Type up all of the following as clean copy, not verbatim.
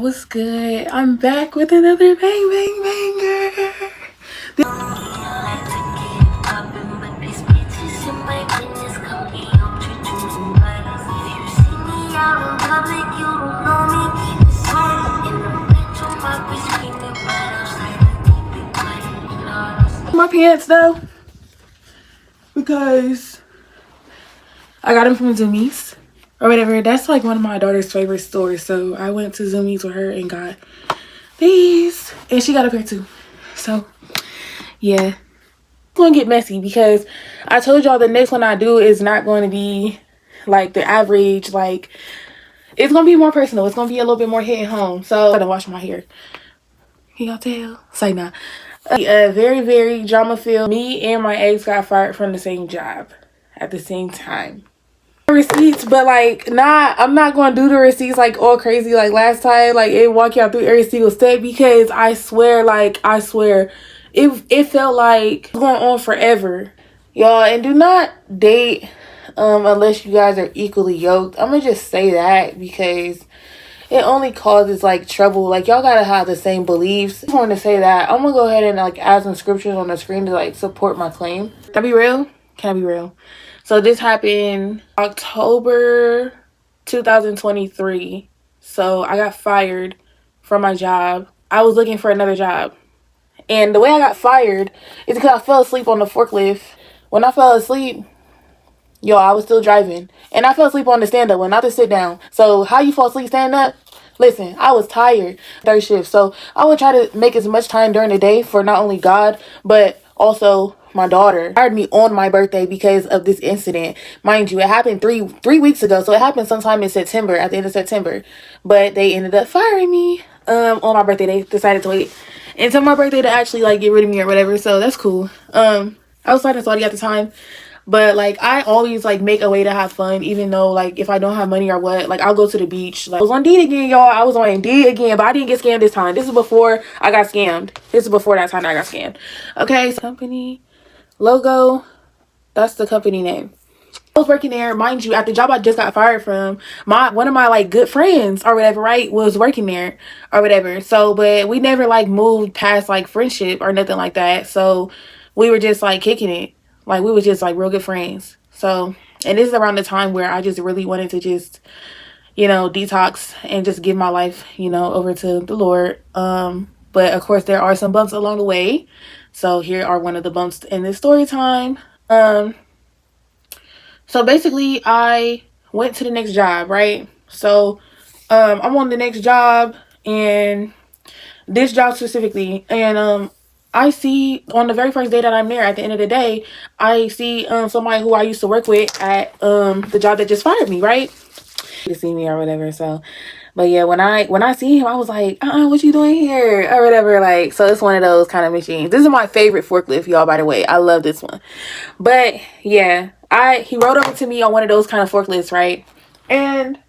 What's good? I'm back with another bang bang banger. My pants though, because I got them from Zoomies or whatever. That's like one of my daughter's favorite stores. So I went to Zoomies with her and got these, and she got a pair too. So yeah, it's gonna get messy because I told y'all the next one I do is not going to be like the average. Like, it's gonna be more personal. It's gonna be a little bit more hitting home. So I gotta wash my hair. Can y'all tell? Say nah. Very, very drama filled. Me and my ex got fired from the same job at the same time. Receipts, but like, I'm not gonna do the receipts like all crazy like last time. Like, it walk y'all through every single step, because I swear it felt like going on forever, y'all. And do not date unless you guys are equally yoked. I'm gonna just say that, because it only causes like trouble. Like, y'all gotta have the same beliefs. I just want to say that. I'm gonna go ahead and like add some scriptures on the screen to like support my claim. Can I be real? Can I be real? So this happened October 2023. So I got fired from my job. I was looking for another job. And the way I got fired is because I fell asleep on the forklift. When I fell asleep, yo, I was still driving. And I fell asleep on the stand-up one, not the sit-down. So how you fall asleep stand up? Listen, I was tired. Third shift. So I would try to make as much time during the day for not only God, but also my daughter. Fired me on my birthday because of this incident. Mind you, it happened three weeks ago. So it happened sometime in September, at the end of September. But they ended up firing me on my birthday. They decided to wait until my birthday to actually like get rid of me or whatever. So that's cool. I was fighting Saudi at the time. But like, I always like make a way to have fun, even though like if I don't have money or what, like I'll go to the beach. Like, I was on Indeed again, y'all. I was on Indeed again, but I didn't get scammed this time. This is before I got scammed. This is before that time I got scammed. Okay, so company logo, that's the company name. I was working there, mind you, at the job I just got fired from. One of my like good friends or whatever, right, was working there or whatever. So, but we never like moved past like friendship or nothing like that. So we were just like kicking it. Like, we was just like real good friends. So, and this is around the time where I just really wanted to just, detox and just give my life, over to the Lord. But of course there are some bumps along the way. So here are one of the bumps in this story time. So basically I went to the next job, right? So I'm on the next job, and this job specifically, and I see on the very first day that I'm there, at the end of the day, I see somebody who I used to work with at the job that just fired me, right? To see me or whatever. So, but yeah, when I see him, I was like, what you doing here or whatever. Like, so it's one of those kind of machines. This is my favorite forklift, y'all, by the way. I love this one. But yeah, he rode over to me on one of those kind of forklifts, right? And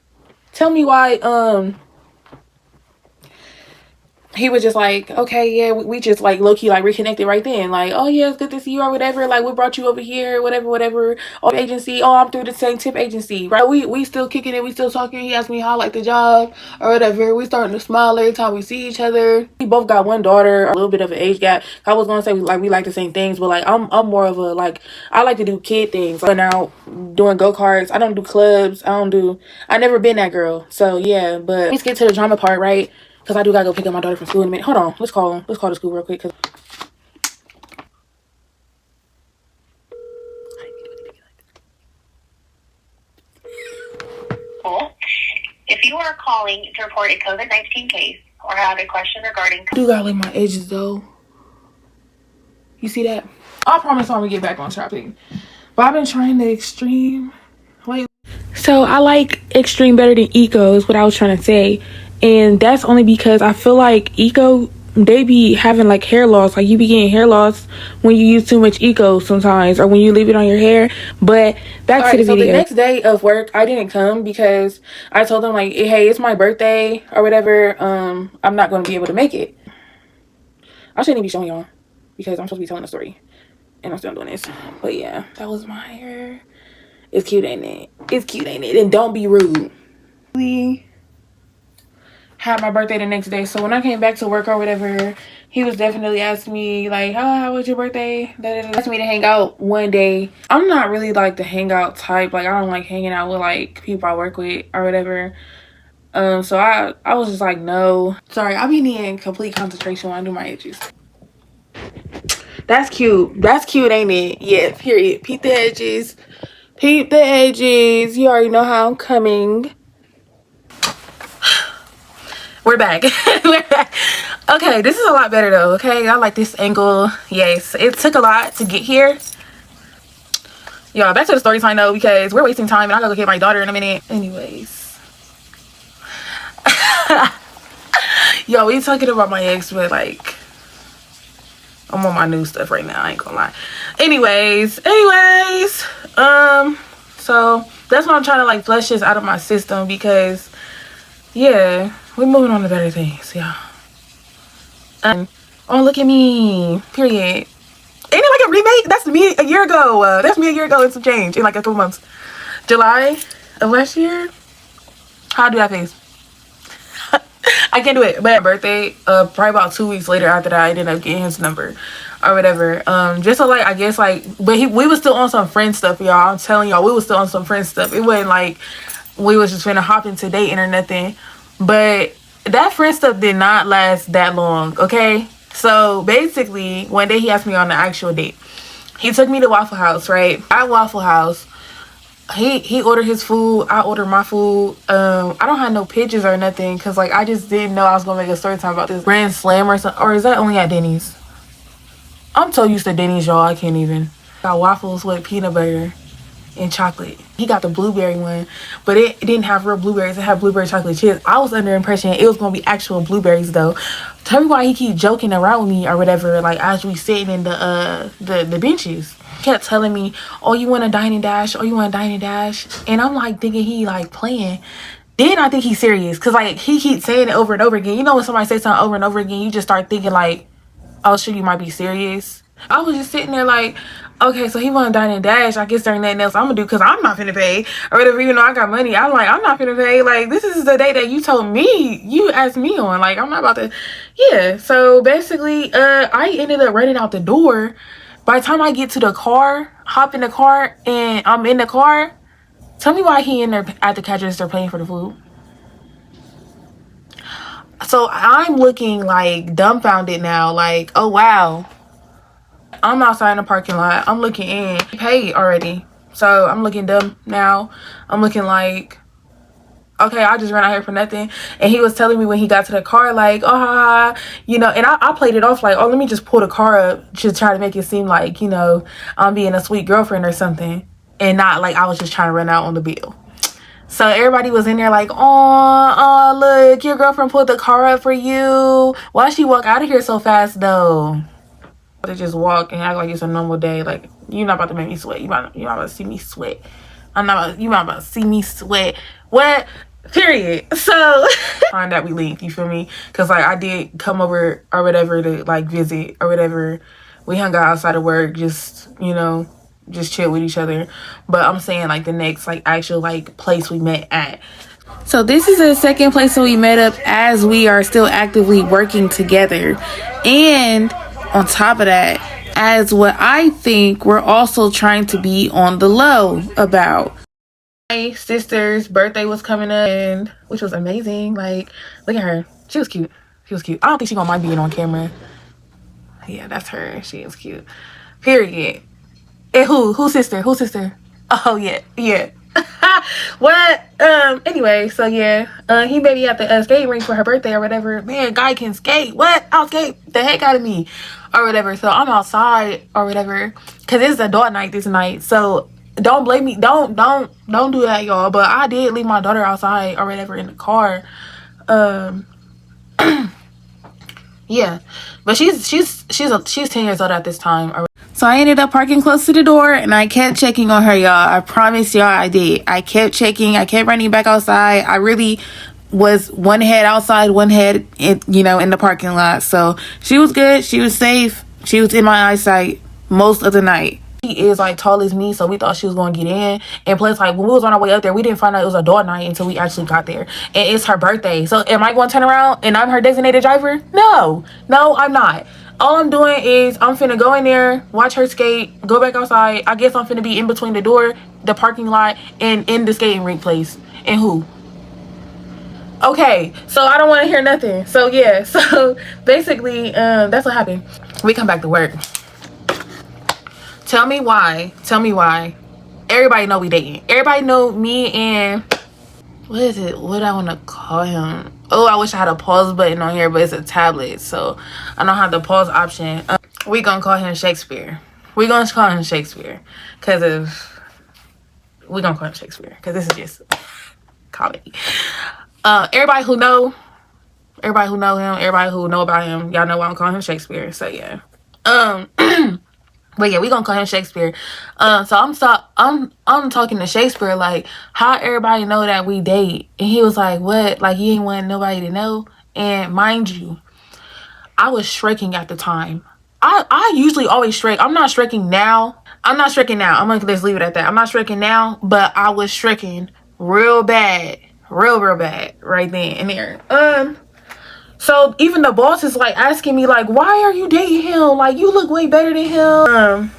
tell me why he was just like, okay, yeah, we just like low-key like reconnected right then. Like, oh yeah, it's good to see you or whatever. Like, we brought you over here, whatever. Oh, agency. Oh, I'm through the same tip agency, right? We still kicking it. We still talking. He asked me how I like the job or whatever. We starting to smile every time we see each other. We both got one daughter, a little bit of an age gap. I was gonna say we like the same things, but like I'm more of a like, I like to do kid things. But now doing go-karts. I don't do clubs. I never been that girl. So yeah, but let's get to the drama part, right? Because I do gotta go pick up my daughter from school in a minute. Hold on. Let's call him. Let's call the school real quick. If you are calling to report a COVID-19 case or have a question regarding... I do gotta lay my edges though. You see that? I promise I'm gonna get back on topic. But I've been trying the extreme. Wait. So I like extreme better than eco is what I was trying to say. And that's only because I feel like eco, they be having like hair loss. Like, you be getting hair loss when you use too much eco sometimes, or when you leave it on your hair. But back to the video. So the next day of work, I didn't come because I told them like, hey, it's my birthday or whatever. I'm not going to be able to make it. I shouldn't even be showing y'all because I'm supposed to be telling a story, and I'm still doing this. But yeah, that was my hair. It's cute, ain't it? It's cute, ain't it? And don't be rude. had my birthday the next day. So when I came back to work or whatever, he was definitely asking me like, oh, how was your birthday? Asked me to hang out one day. I'm not really like the hangout type. Like I don't like hanging out with like people I work with or whatever. So I was just like, no. Sorry, I be needing complete concentration when I do my edges. That's cute. That's cute, ain't it? Yeah, period. Peep the edges. Peep the edges. You already know how I'm coming. We're back. We're back. Okay, this is a lot better though, okay? I like this angle. Yes, it took a lot to get here. Y'all, back to the story time though, because we're wasting time and I gotta go get my daughter in a minute. Anyways. Yo, we talking about my ex, but like, I'm on my new stuff right now. I ain't gonna lie. Anyways. So that's why I'm trying to like flush this out of my system because, yeah, we're moving on to better things, y'all. Oh, look at me. Period. Ain't it like a remake? That's me a year ago. That's me a year ago and some change in like a couple months. July of last year. How do I face? I can't do it. But birthday, probably about 2 weeks later after that, I ended up getting his number or whatever. Just so like, I guess like, but we was still on some friend stuff, y'all. I'm telling y'all, we was still on some friend stuff. It wasn't like we was just finna hop into dating or nothing. But that friend stuff did not last that long, okay? So basically, one day he asked me on the actual date. He took me to Waffle House, right? At Waffle House, he ordered his food, I ordered my food. I don't have no pictures or nothing because like I just didn't know I was gonna make a story time about this Grand Slam or something. Or is that only at Denny's? I'm so used to Denny's, y'all, I can't even. Got waffles with peanut butter and chocolate. He got the blueberry one, but it didn't have real blueberries. It had blueberry chocolate chips. I was under the impression it was gonna be actual blueberries though. Tell me why he keep joking around with me or whatever, like as we sitting in the benches. Kept telling me, oh, you want a dine and dash? Oh, you want a dine and dash? And I'm like thinking he like playing. Then I think he's serious because like he keeps saying it over and over again. You know when somebody says something over and over again, you just start thinking like, oh shit, you might be serious. I was just sitting there like, okay, so he want to dine and dash. I guess there ain't nothing else I'm gonna do because I'm not finna pay or whatever. Even though I got money, I'm like, I'm not finna pay. Like this is the day that you told me, you asked me on. Like I'm not about to. Yeah. So basically, I ended up running out the door. By the time I get to the car, hop in the car, and I'm in the car. Tell me why he in there at the cash register paying for the food. So I'm looking like dumbfounded now. Like, oh wow. I'm outside in the parking lot. I'm looking in. He paid already. So I'm looking dumb now. I'm looking like, okay, I just ran out here for nothing. And he was telling me when he got to the car, like, oh, you know, and I played it off like, oh, let me just pull the car up to try to make it seem like, you know, I'm being a sweet girlfriend or something. And not like I was just trying to run out on the bill. So everybody was in there like, oh, look, your girlfriend pulled the car up for you. Why she walk out of here so fast, though? To just walk and act like it's a normal day. Like, you're not about to make me sweat. You're not about to see me sweat. You're not about to see me sweat. What? Period. So find that we linked, you feel me? Because like I did come over or whatever to like visit or whatever. We hung out outside of work, just, you know, just chill with each other. But I'm saying like the next like actual like place we met at. So this is the second place that we met up as we are still actively working together. And on top of that, as what I think we're also trying to be on the low about. My sister's birthday was coming up, which was amazing. Like, look at her. She was cute. She was cute. I don't think she's gonna mind being on camera. Yeah, that's her. She is cute. Period. And whose sister? Whose sister? Oh yeah. What? Anyway, so yeah, he made me at the skating rink for her birthday or whatever. Man, guy can skate. What? I'll skate the heck out of me or whatever. So I'm outside or whatever because it's adult night this night. So don't blame me. Don't do that, y'all. But I did leave my daughter outside or whatever in the car. Yeah, but she's 10 years old at this time. So I ended up parking close to the door and I kept checking on her, y'all. I promise y'all I did. I kept checking. I kept running back outside. I really was one head outside, one head in the parking lot. So she was good. She was safe. She was in my eyesight most of the night. She is like tall as me, so we thought she was going to get in. And plus, like, when we was on our way up there, we didn't find out it was a dog night until we actually got there. And it's her birthday. So am I going to turn around and I'm her designated driver? No, I'm not. All I'm doing is I'm finna go in there, watch her skate, go back outside. I guess I'm finna be in between the door, the parking lot, and in the skating rink place. And who? Okay, so I don't want to hear nothing. So yeah, so basically, that's what happened. We come back to work. Tell me why. Everybody know we dating. Everybody know me and what is it? What I want to call him? Oh, I wish I had a pause button on here, but it's a tablet, so I don't have the pause option. We gonna call him Shakespeare. We gonna call him Shakespeare because this is just comedy. Everybody who know him, everybody who know about him, y'all know why I'm calling him Shakespeare. So yeah. But yeah, we gonna call him Shakespeare. So I'm talking to Shakespeare like, how everybody know that we date? And he was like, what? Like, he ain't want nobody to know. And mind you, I was shreking at the time. I usually always shrek. I'm not shreking now. I'm gonna just leave it at that. I'm not shreking now, but I was shreking real bad. Real bad right then and there. So even the boss is like asking me like, why are you dating him? Like, you look way better than him.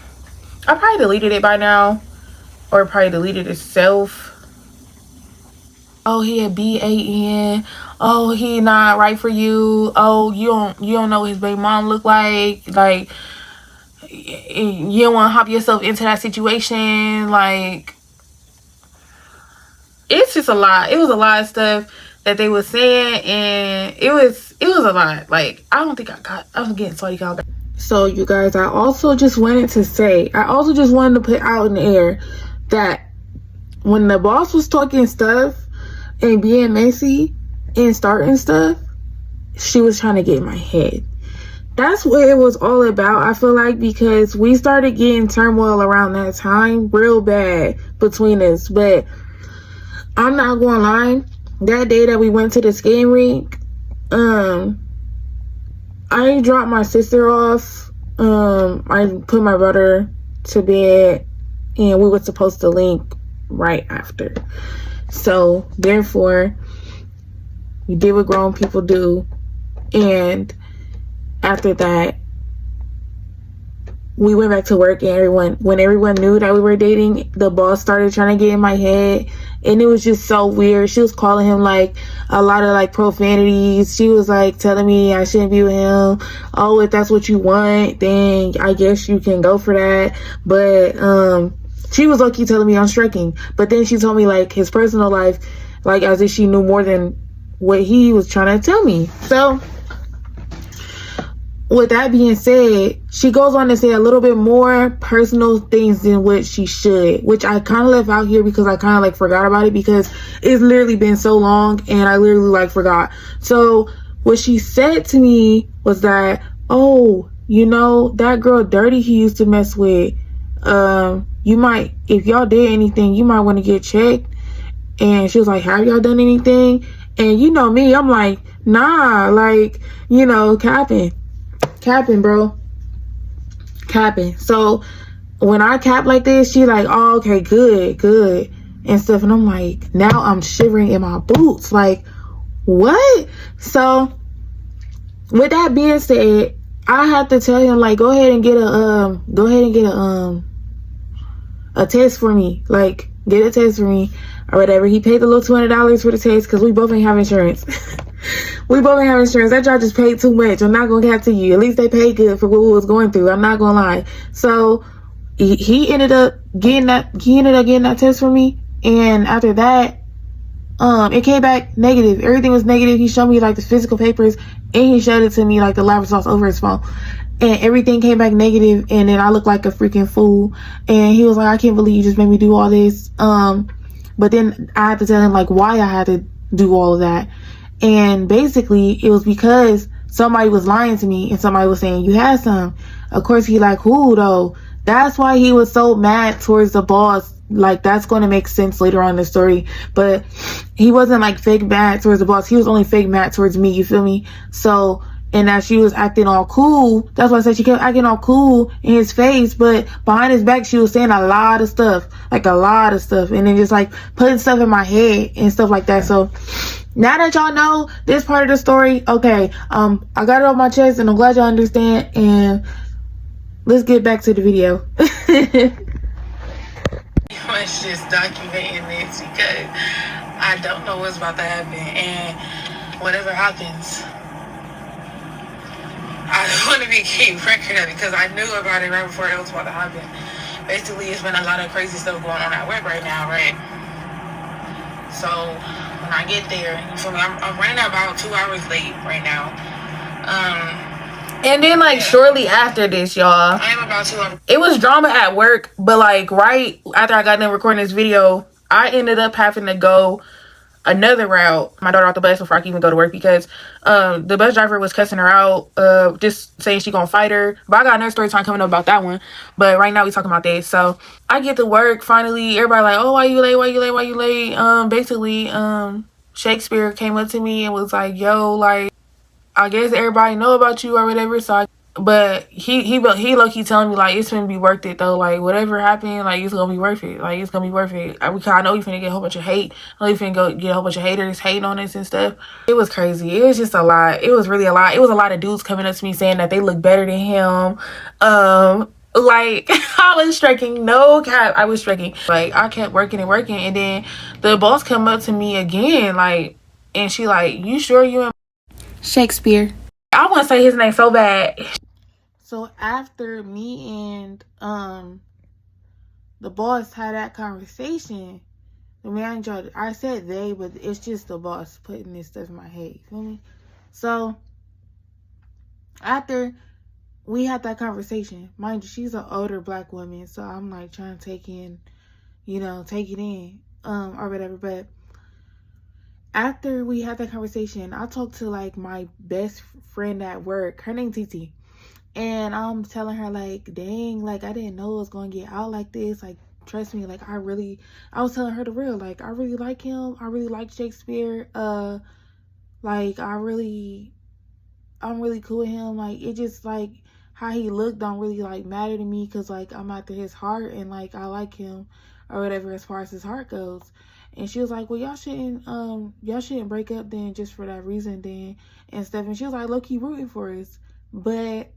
I probably deleted it by now, or probably deleted itself. Oh, he a BAN. Oh, he not right for you. Oh, you don't know what his baby mom look like. Like, you don't want to hop yourself into that situation. Like, it's just a lot. It was a lot of stuff that they were saying, and it was a lot. Like, I don't think I was getting sorry called back. So you guys, I also just wanted to put out in the air that when the boss was talking stuff and being messy and starting stuff, she was trying to get in my head. That's what it was all about, I feel like, because we started getting turmoil around that time real bad between us. But I'm not gonna lie, that day that we went to the skating rink, I dropped my sister off. I put my brother to bed, and we were supposed to link right after. So therefore, we did what grown people do, and after that, we went back to work, and when everyone knew that we were dating, the boss started trying to get in my head, and it was just so weird. She was calling him like a lot of like profanities. She was like telling me I shouldn't be with him. Oh, if that's what you want, then I guess you can go for that. But she was low-key telling me I'm striking. But then she told me like his personal life, like as if she knew more than what he was trying to tell me. So with that being said, she goes on to say a little bit more personal things than what she should, which I kind of left out here because I kind of like forgot about it because it's literally been so long and I literally like forgot. So what she said to me was that, oh, you know, that girl Dirty he used to mess with, you might, if y'all did anything, you might want to get checked. And she was like, have y'all done anything? And you know me, I'm like, nah, like, you know, capping, bro. Capping. So when I cap like this, she like, oh, okay, good and stuff. And I'm like, now I'm shivering in my boots. Like, what? So with that being said, I had to tell him like, go ahead and get a test for me. Like, get a test for me or whatever. He paid the little $200 for the test because we both ain't have insurance. We both ain't have insurance. That y'all just paid too much. I'm not gonna cap to you. At least they paid good for what we was going through. I'm not gonna lie. So he ended up getting that test for me, and after that, it came back negative. Everything was negative. He showed me like the physical papers, and he showed it to me like the lab results over his phone, and everything came back negative. And then I looked like a freaking fool. And he was like, I can't believe you just made me do all this. But then I had to tell him like why I had to do all of that. And basically, it was because somebody was lying to me and somebody was saying, you had some. Of course, he like, who though? That's why he was so mad towards the boss. Like, that's going to make sense later on in the story. But he wasn't like fake mad towards the boss. He was only fake mad towards me. You feel me? So and that she was acting all cool. That's why I said she kept acting all cool in his face, but behind his back she was saying a lot of stuff, like a lot of stuff, and then just like putting stuff in my head and stuff like that. So now that y'all know this part of the story, okay, I got it off my chest, and I'm glad y'all understand, and let's get back to the video. I was just documenting this because I don't know what's about to happen, and whatever happens, I don't want to be keep record of it because I knew about it right before it was about to happen. Basically, it's been a lot of crazy stuff going on at work right now, right? So when I get there, you feel me? I'm right now about 2 hours late right now. And then like shortly after this, y'all, I am about 2 hours. It was drama at work, but like right after I got done recording this video, I ended up having to go another route. My daughter off the bus before I could even go to work because the bus driver was cussing her out, just saying she gonna fight her. But I got another story time coming up about that one. But right now we talking about this. So I get to work finally. Everybody like, oh, why you late? Why you late? Why you late? Basically, Shakespeare came up to me and was like, yo, like, I guess everybody know about you or whatever. So but he low-key telling me like it's gonna be worth it though, like whatever happened, like it's gonna be worth it, like it's gonna be worth it. I know you finna get a whole bunch of hate. I know you finna go get a whole bunch of haters hating on us and stuff. It was crazy. It was just a lot. It was really a lot. It was a lot of dudes coming up to me saying that they look better than him. Like I was striking, no cap, I was striking. Like I kept working and working, and then the boss come up to me again, like, and she like, you sure you and Shakespeare? I want to say his name so bad. So after me and the boss had that conversation, the manager, I said they, but it's just the boss putting this stuff in my head. You feel me? So after we had that conversation, mind you, she's an older black woman, so I'm like trying to take in, you know, take it in, or whatever. But after we had that conversation, I talked to like my best friend at work. Her name's TT. And I'm telling her like, dang, like I didn't know it was going to get out like this. Like, trust me, like I was telling her the real, like I really like him. I really like Shakespeare. Like I'm really cool with him. Like it just like how he looked don't really like matter to me because like I'm after his heart and like I like him or whatever as far as his heart goes. And she was like, well, y'all shouldn't break up then just for that reason then and stuff. And she was like, low-key rooting for us. But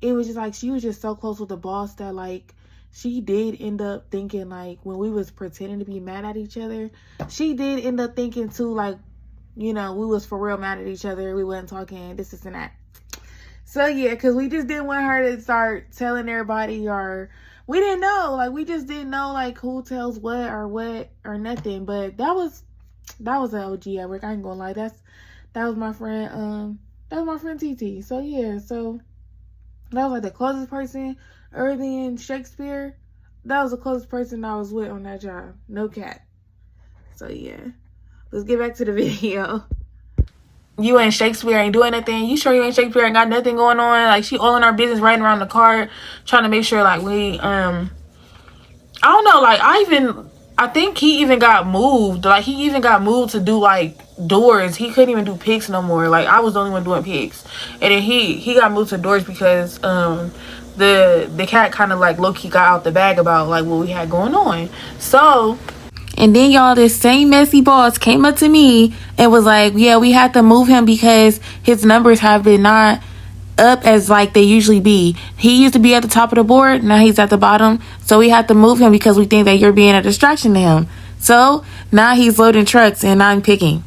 it was just like she was just so close with the boss that like she did end up thinking like when we was pretending to be mad at each other, she did end up thinking too like, you know, we was for real mad at each other. We wasn't talking this and that. So yeah, because we just didn't want her to start telling everybody, or we didn't know, like we just didn't know like who tells what or nothing. But that was an OG at work. I ain't gonna lie, that was my friend TT. So yeah, so that was like the closest person other than Shakespeare. That was the closest person I was with on that job. No cap. So yeah, let's get back to the video. You and Shakespeare ain't doing nothing? You sure you and Shakespeare ain't got nothing going on? Like she all in our business, riding around the car, trying to make sure like we I don't know, like I think he even got moved. Like he even got moved to do like doors. He couldn't even do pics no more. Like I was the only one doing pics, and then he got moved to doors because the cat kind of like low-key got out the bag about like what we had going on. So and then y'all, this same messy boss came up to me and was like, yeah, we had to move him because his numbers have been not up as like they usually be. He used to be at the top of the board, now he's at the bottom, so we had to move him because we think that you're being a distraction to him. So now he's loading trucks and I'm picking.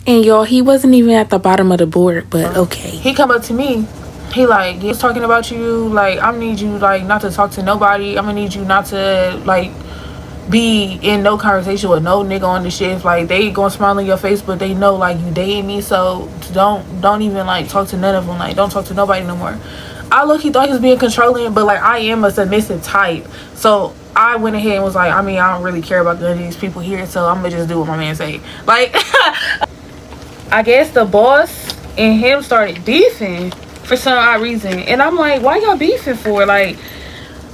And y'all, he wasn't even at the bottom of the board, but okay. He come up to me, he like, he's talking about you, like I'm gonna need you like not to talk to nobody. I'm gonna need you not to like be in no conversation with no nigga on the shift. Like they gonna smile in your face, but they know like you dating me, so don't even like talk to none of them. Like don't talk to nobody no more. I look-key thought he was being controlling, but like I am a submissive type, so I went ahead and was like, I mean, I don't really care about none of these people here, so I'm gonna just do what my man say. Like I guess the boss and him started beefing for some odd reason, and I'm like, why y'all beefing for, like,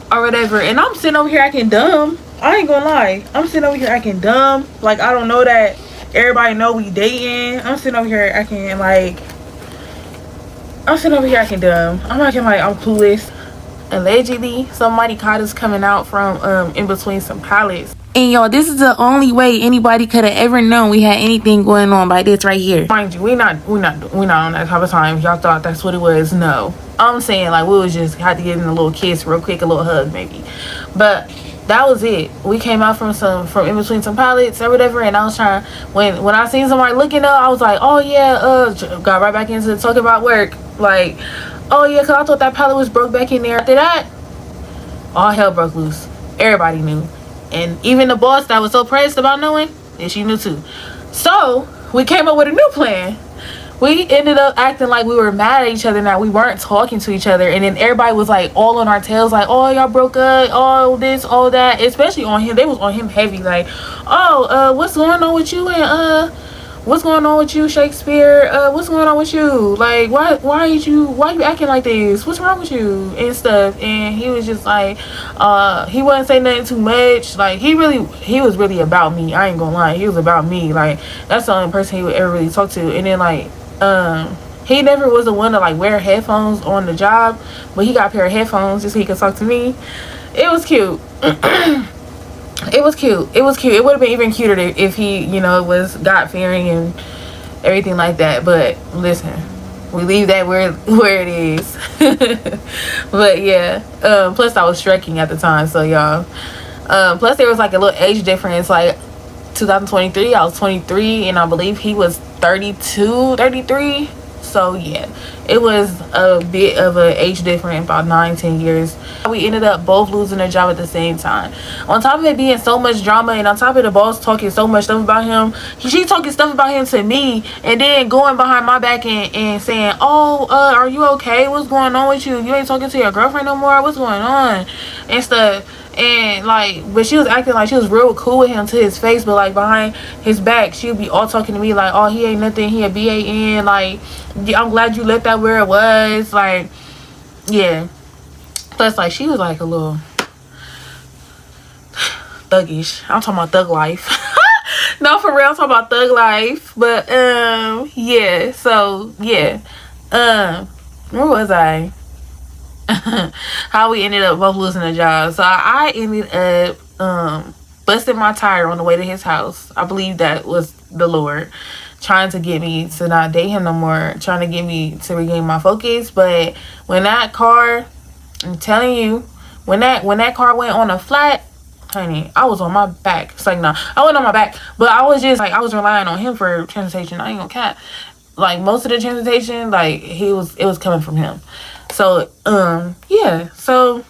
or whatever? And I'm sitting over here acting dumb. I ain't gonna lie, I'm sitting over here acting dumb, like I don't know that everybody know we dating. I'm sitting over here acting like I'm sitting over here acting dumb. I'm acting like I'm clueless. Allegedly, somebody caught us coming out from in between some pallets. And y'all, this is the only way anybody could have ever known we had anything going on by this right here. Mind you, we not on that type of time. Y'all thought that's what it was. No. I'm saying like we was just had to give him a little kiss real quick, a little hug maybe. But that was it. We came out from in between some pallets or whatever, and I was trying when I seen somebody looking up, I was like, oh yeah, got right back into talking about work. Like, oh yeah, cause I thought that pallet was broke back in there. After that, all hell broke loose. Everybody knew. And even the boss that was so pressed about knowing, and she knew too. So we came up with a new plan. We ended up acting like we were mad at each other, that we weren't talking to each other, and then everybody was like all on our tails, like, oh, y'all broke up, all this, all that, especially on him. They was on him heavy, like, oh, what's going on with you, and what's going on with you, Shakespeare? What's going on with you? Like, why you acting like this? What's wrong with you? And stuff. And he was just like, he wasn't saying nothing too much. Like, he was really about me. I ain't gonna lie. He was about me. Like, that's the only person he would ever really talk to. And then, like, he never was the one to, like, wear headphones on the job. But he got a pair of headphones just so he could talk to me. It was cute. It was cute. It would have been even cuter if he, you know, was God-fearing and everything like that. But listen, we leave that where it is. But yeah, plus I was striking at the time, so y'all. Plus there was like a little age difference. Like 2023, I was 23, and I believe he was 32, 33. So yeah, it was a bit of an age difference, about 9-10 years. We ended up both losing a job at the same time. On top of it being so much drama, and on top of the boss talking so much stuff about him, she talking stuff about him to me, and then going behind my back and saying, oh, are you okay? What's going on with you? You ain't talking to your girlfriend no more? What's going on? And stuff. And like, but she was acting like she was real cool with him to his face, but like behind his back she would be all talking to me like, oh, he ain't nothing, he a BAN, like, I'm glad you left that where it was. Like, yeah. Plus, like, she was like a little thuggish. I'm talking about thug life. No, for real, I'm talking about thug life. But yeah, so yeah, where was I? How we ended up both losing a job. So I ended up busting my tire on the way to his house. I believe that was the Lord trying to get me to not date him no more, trying to get me to regain my focus. But when that car, I'm telling you, when that car went on a flat, honey, I was on my back. It's like, no, I wasn't on my back, but I was just like, I was relying on him for transportation. I ain't gonna cap. Like, most of the transportation, like, it was coming from him. So, yeah. So,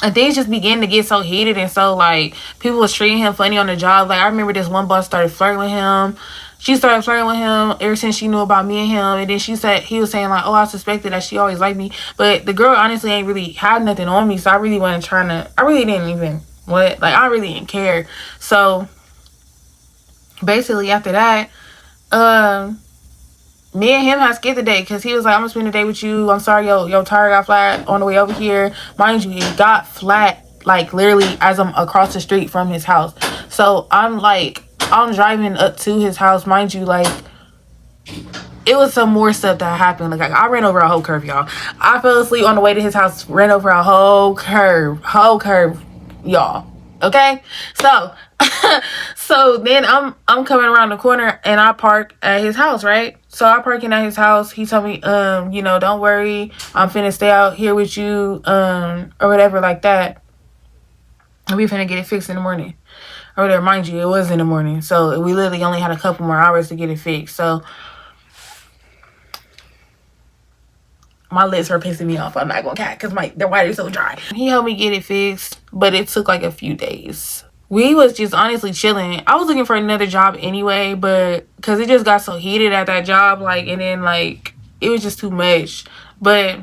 and things just began to get so heated, and so, like, people was treating him funny on the job. Like, I remember this one boss started flirting with him. She started flirting with him ever since she knew about me and him. And then he was saying, like, oh, I suspected that she always liked me. But the girl honestly ain't really had nothing on me. So I really wasn't I really didn't even, I really didn't care. So basically after that, me and him had skipped the day because he was like, I'm gonna spend the day with you. I'm sorry, your tire got flat on the way over here. Mind you, it got flat, like, literally as I'm across the street from his house. So I'm driving up to his house. Mind you, like, it was some more stuff that happened. Like, I ran over a whole curve, y'all. I fell asleep on the way to his house, ran over a whole curve, y'all. Okay? So, so then I'm coming around the corner and I park at his house, right? So I'm parking at his house. He told me, you know, don't worry, I'm finna stay out here with you, or whatever like that. And we finna get it fixed in the morning. Or whatever, mind you, it was in the morning. So we literally only had a couple more hours to get it fixed. So my lips are pissing me off. I'm not gonna cat because their water's so dry. He helped me get it fixed, but it took like a few days. We was just honestly chilling. I was looking for another job anyway, but because it just got so heated at that job, like, and then like it was just too much. But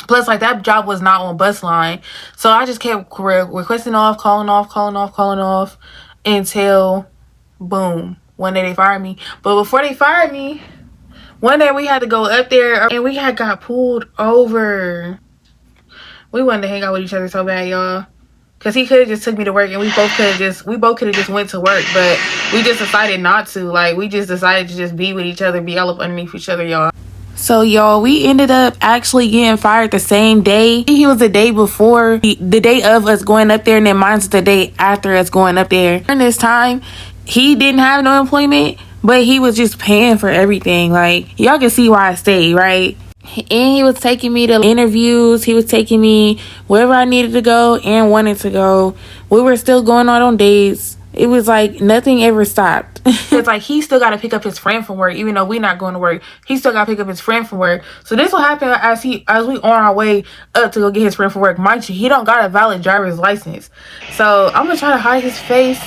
plus, like, that job was not on bus line, so I just kept requesting off, calling off until boom, one day they fired me. But before they fired me, one day we had to go up there and we had got pulled over. We wanted to hang out with each other so bad, y'all. Cause he could have just took me to work and we both could have just went to work, but we just decided not to. Like, we just decided to just be with each other, be all up underneath each other, y'all. So y'all, we ended up actually getting fired the same day. He was the day before, the day of us going up there, and then mine's the day after us going up there. During this time, he didn't have no employment, but he was just paying for everything. Like, y'all can see why I stayed, right? And he was taking me to interviews. He was taking me wherever I needed to go and wanted to go. We were still going out on dates. It was like nothing ever stopped. It's like he still got to pick up his friend from work, even though we not going to work. He still got to pick up his friend from work. So this will happen as we on our way up to go get his friend from work. Mind you, he don't got a valid driver's license. So I'm gonna try to hide his face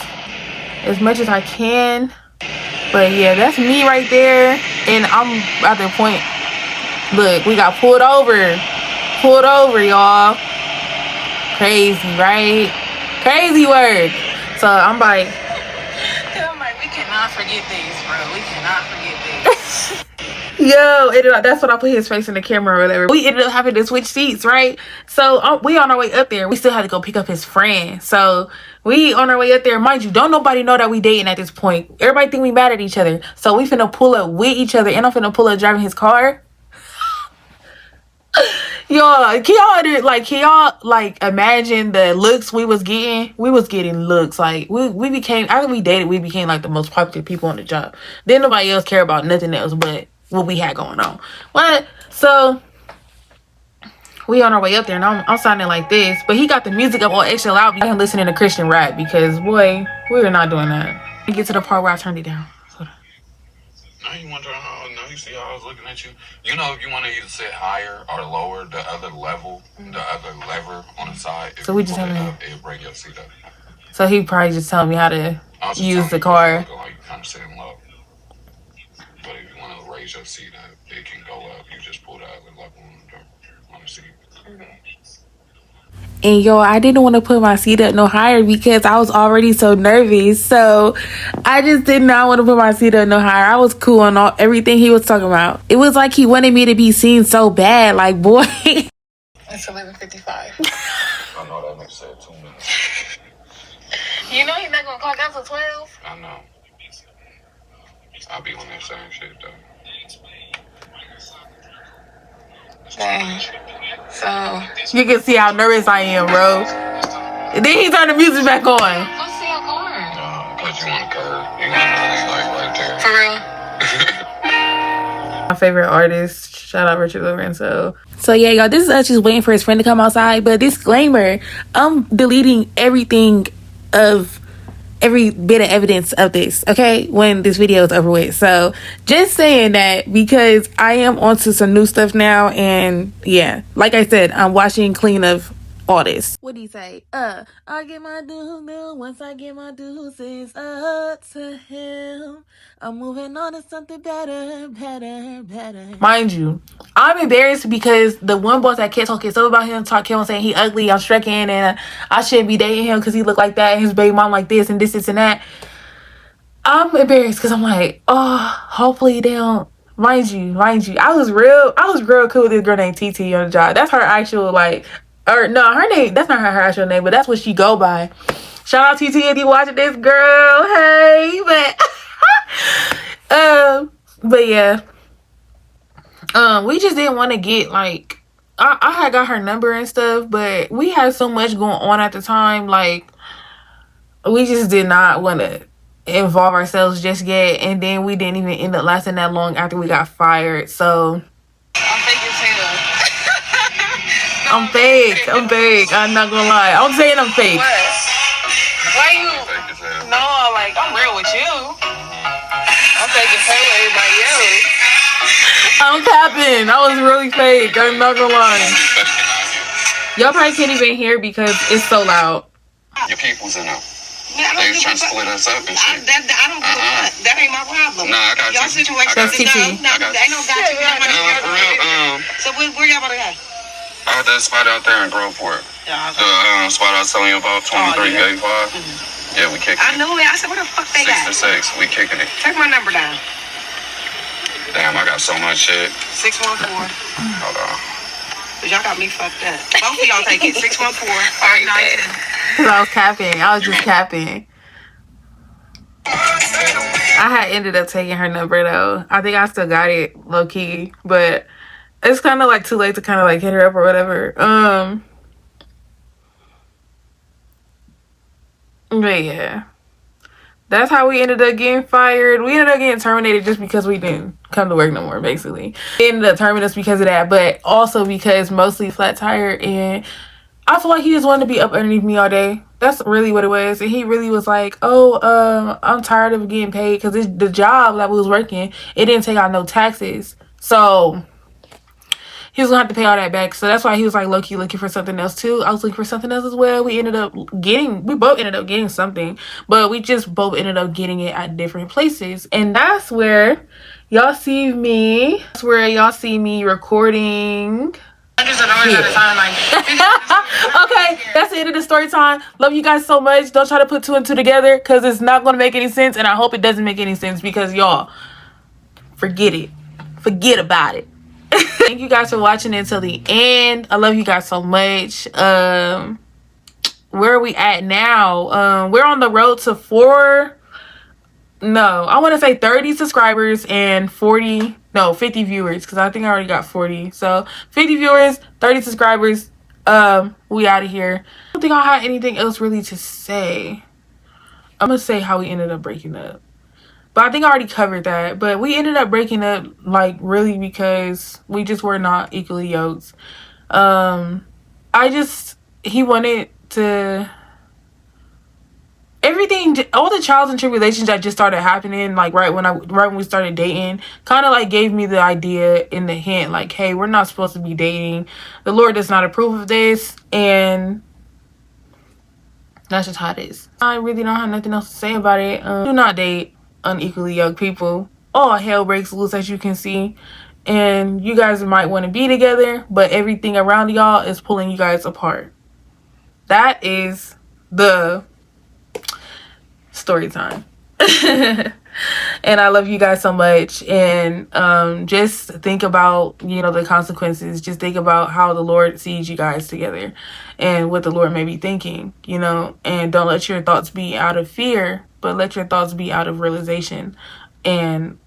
as much as I can. But yeah, that's me right there, and I'm at the point. Look, we got pulled over, y'all. Crazy, right? Crazy work. So I'm like, we cannot forget this, bro. We cannot forget this. Yo, that's when I put his face in the camera or whatever. We ended up having to switch seats, right? So we on our way up there. We still had to go pick up his friend. So we on our way up there. Mind you, don't nobody know that we dating at this point. Everybody think we mad at each other. So we finna pull up with each other, and I'm finna pull up driving his car. Y'all, can y'all imagine the looks we was getting? We was getting looks like we became, after we dated, we became like the most popular people on the job. Then nobody else care about nothing else but what we had going on. What? So we on our way up there, and I'm sounding like this, but he got the music up all extra loud. I'm listening to Christian rap because boy, we were not doing that. We get to the part where I turned it down. Now you wondering how, now you see how I was looking at you. You know, if you want to either sit higher or lower the other level, the other lever on the side, if so we you just pull it having up, it'll bring your seat up. So he probably just telling me how to use the car. Like you kind of sitting low. But if you want to raise your seat up, it can go up. You just pull the other level on the seat. And yo, I didn't want to put my seat up no higher because I was already so nervous. So I just did not want to put my seat up no higher. I was cool on everything he was talking about. It was like he wanted me to be seen so bad. Like, boy. It's 11:55. I know that makes said 2 minutes. You know he's not going to clock out till 12? I know. I'll be on that same shit, though. Dang. So you can see how nervous I am, bro. And then he turned the music back on. Let's see how going. Because you want to curve. You want to right there. For real? My favorite artist. Shout out Richard Lorenzo. So yeah, y'all, this is us just waiting for his friend to come outside. But disclaimer, I'm deleting every bit of evidence of this, okay, when this video is over with. So just saying that because I am onto some new stuff now, and yeah, like I said, I'm washing clean of all this. What do you say? I get my dues once I get my dues is up to him. I'm moving on to something better. Mind you, I'm embarrassed because the one boss that kept talking stuff about him, kept on saying he ugly, I'm stricken, and I shouldn't be dating him because he look like that, and his baby mom like this, and this and that. I'm embarrassed because I'm like, oh, hopefully they don't. Mind you, I was real cool with this girl named TT on the job. That's her actual or no, her name, that's not her actual name, but that's what she go by. Shout out TT if you watching this, girl. Hey, but yeah. We just didn't want to get I had got her number and stuff, but we had so much going on at the time, we just did not want to involve ourselves just yet, and then we didn't even end up lasting that long after we got fired. So I'm fake as hell. I'm fake. I'm not gonna lie. I'm saying I'm fake. What? Why you? No, I'm real with you. I'm fake as hell with everybody else. I'm capping. I was really fake. I'm not gonna lie. Y'all probably can't even hear because it's so loud. Your people's in there. They was trying to split us up and shit. I don't give a fuck. That ain't my problem. Nah, I got y'all you. Situation That's TT. ain't no got you. For real. So where y'all about to go? At that spot out there in Groveport. Yeah, the spot I was telling you about, 2385. Yeah, we kicking it. I knew it. I said, what the fuck they got? 6 to 6. We kicking it. Take my number down. Damn, I got so much shit. 614. Hold on. Cause y'all got me fucked up. Both of y'all take it. 614. All right, because I was capping. I was just capping. I had ended up taking her number though. I think I still got it low key, but it's kind of like too late to kind of like hit her up or whatever. But yeah, that's how we ended up getting fired. We ended up getting terminated just because we didn't come to work no more, basically. They ended up terminating us because of that, but also because mostly flat tire, and I feel like he just wanted to be up underneath me all day. That's really what it was. And he really was like, oh, I'm tired of getting paid because the job that we was working, it didn't take out no taxes. So he was gonna have to pay all that back. So that's why he was like low-key looking for something else too. I was looking for something else as well. We both ended up getting something, but we just both ended up getting it at different places. And that's where y'all see me. That's where y'all see me recording. Okay, that's the end of the story time. Love you guys so much. Don't try to put two and two together because it's not going to make any sense, and I hope it doesn't make any sense because y'all forget it. Forget about it. Thank you guys for watching until the end. I love you guys so much. Where are we at now? We're on the road to 30 subscribers and 50 viewers, because I think I already got 40. So 50 viewers, 30 subscribers. We out of here. I don't think I had anything else really to say. I'm gonna say how we ended up breaking up, but I think I already covered that. But we ended up breaking up like really because we just were not equally yoked. He wanted to, everything, all the trials and tribulations that just started happening, like right when we started dating, kind of like gave me the idea in the hint, like, hey, we're not supposed to be dating. The Lord does not approve of this, and that's just how it is. I really don't have nothing else to say about it. Do not date unequally yoked people. All hell breaks loose, as you can see, and you guys might want to be together, but everything around y'all is pulling you guys apart. That is the story time. And I love you guys so much. And just think about, the consequences. Just think about how the Lord sees you guys together and what the Lord may be thinking, and don't let your thoughts be out of fear, but let your thoughts be out of realization and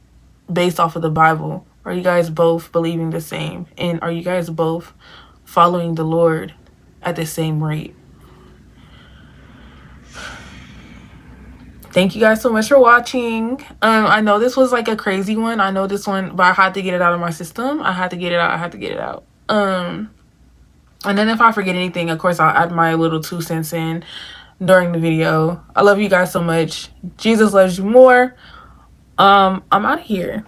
based off of the Bible. Are you guys both believing the same? And are you guys both following the Lord at the same rate? Thank you guys so much for watching. I know this was like a crazy one. I know this one, but I had to get it out of my system. I had to get it out. And then if I forget anything, of course, I'll add my little 2 cents in during the video. I love you guys so much. Jesus loves you more. I'm out of here.